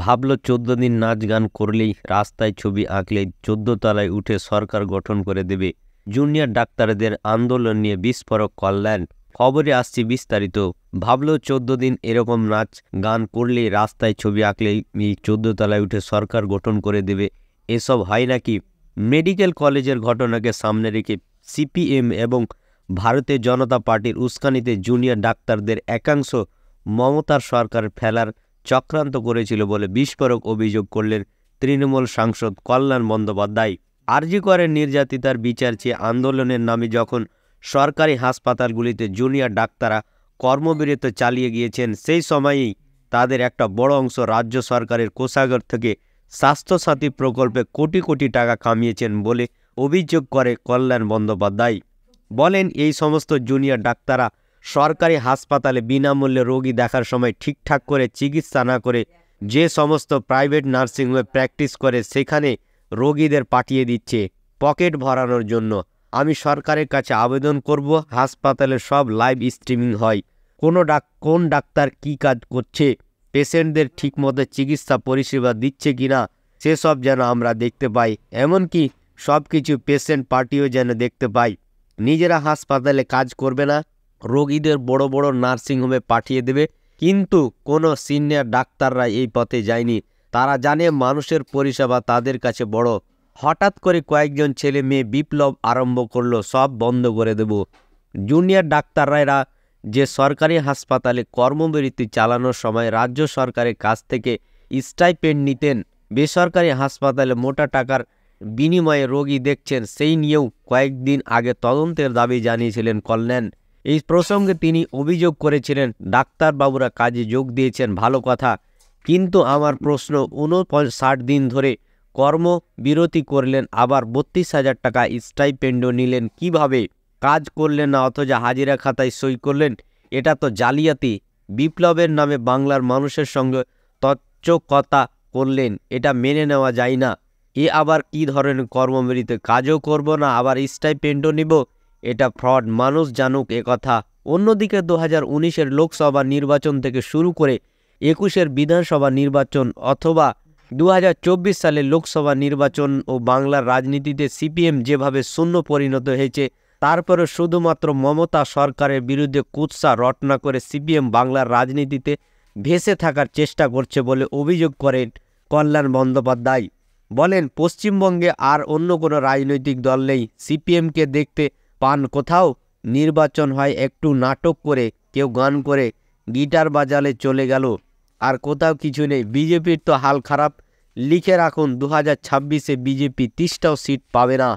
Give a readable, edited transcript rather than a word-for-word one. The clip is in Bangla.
ভাবলো 14 দিন নাচ গান করলেই, রাস্তায় ছবি আঁকলেই 14 তলায় উঠে সরকার গঠন করে দেবে। জুনিয়র ডাক্তারদের আন্দোলন নিয়ে বিস্ফোরক কল্যাণ। খবরে আসছে বিস্তারিত। ভাবলো 14 দিন এরকম নাচ গান করলেই, রাস্তায় ছবি আঁকলেই 14 তলায় উঠে সরকার গঠন করে দেবে। এসব হয় নাকি? মেডিকেল কলেজের ঘটনাকে সামনে রেখে সিপিএম এবং ভারতীয় জনতা পার্টির উস্কানিতে জুনিয়র ডাক্তারদের একাংশ মমতার সরকার ফেলার চক্রান্ত করেছিল বলে বিস্ফোরক অভিযোগ করলেন তৃণমূল সাংসদ কল্যাণ বন্দ্যোপাধ্যায়। আরজি করের নির্যাতিতার বিচার চেয়ে আন্দোলনের নামে যখন সরকারি হাসপাতালগুলিতে জুনিয়র ডাক্তাররা কর্মবিরতি চালিয়ে গিয়েছেন, সেই সময়েই তাদের একটা বড় অংশ রাজ্য সরকারের কোষাগার থেকে স্বাস্থ্যসাথী প্রকল্পে কোটি কোটি টাকা কামিয়েছেন বলে অভিযোগ করে কল্যাণ বন্দ্যোপাধ্যায়। বলেন, এই সমস্ত জুনিয়র ডাক্তাররা সরকারি হাসপাতালে বিনামূল্যে রোগী দেখার সময় ঠিকঠাক করে চিকিৎসা না করে যে সমস্ত প্রাইভেট নার্সিংহোমে প্র্যাকটিস করে সেখানে রোগীদের পাঠিয়ে দিচ্ছে পকেট ভরানোর জন্য। আমি সরকারের কাছে আবেদন করব, হাসপাতালে সব লাইভ স্ট্রিমিং হয়। কোন ডাক্তার কি কাজ করছে, পেশেন্টদের ঠিকমতো চিকিৎসা পরিষেবা দিচ্ছে কিনা সেসব যেন আমরা দেখতে পাই। এমনকি সব কিছু পেশেন্ট পার্টিও যেন দেখতে পাই। নিজেরা হাসপাতালে কাজ করবে না, রোগীদের বড় বড় নার্সিংহোমে পাঠিয়ে দেবে। কিন্তু কোনো সিনিয়র ডাক্তাররা এই পথে যায়নি। তারা জানে মানুষের পরিষেবা তাদের কাছে বড়। হঠাৎ করে কয়েকজন ছেলে মেয়ে বিপ্লব আরম্ভ করলো, সব বন্ধ করে দেব। জুনিয়র ডাক্তাররা যে সরকারি হাসপাতালে কর্মবিরতি চালানোর সময় রাজ্য সরকারের কাছ থেকে স্টাইপেন্ড নিতেন, বেসরকারি হাসপাতালে মোটা টাকার বিনিময়ে রোগী দেখছেন, সেই নিয়েও কয়েকদিন আগে তদন্তের দাবি জানিয়েছিলেন কল্যাণ। এই প্রসঙ্গে তিনি অভিযোগ করেছিলেন, ডাক্তারবাবুরা কাজে যোগ দিয়েছেন, ভালো কথা, কিন্তু আমার প্রশ্ন, 59 দিন ধরে কর্মবিরতি করলেন, আবার 32,000 টাকা স্টাইপেন্ডও নিলেন, কিভাবে? কাজ করলেন না অথচ হাজিরা খাতায় সই করলেন। এটা তো জালিয়াতি। বিপ্লবের নামে বাংলার মানুষের সঙ্গে তচ্চকতা করলেন, এটা মেনে নেওয়া যায় না। এ আবার কি ধরনের কর্মবিরতি? কাজও করব না, আবার স্টাইপেন্ডও নিব? এটা ফ্রড, মানুষ জানুক কথা। অন্যদিকে 2019-এর লোকসভা নির্বাচন থেকে শুরু করে 21-এর বিধানসভা নির্বাচন অথবা 2024 সালের লোকসভা নির্বাচন ও বাংলার রাজনীতিতে সিপিএম যেভাবে শূন্য পরিণত হয়েছে, তারপরে শুধুমাত্র মমতা সরকারের বিরুদ্ধে কুৎসা রটনা করে সিপিএম বাংলার রাজনীতিতে ভেসে থাকার চেষ্টা করছে বলে অভিযোগ করেন কল্যাণ বন্দ্যোপাধ্যায়। বলেন, পশ্চিমবঙ্গে আর অন্য কোনো রাজনৈতিক দল নেই, সিপিএমকে দেখতে পান কোথাও? নির্বাচন হয় একটু নাটক করে, কেউ গান করে গিটার বাজালে চলে গেল, আর কোথাও কিছু নেই। বিজেপির তো হাল খারাপ। লিখে রাখুন, 2026-এ বিজেপি 30টাও সিট পাবে না।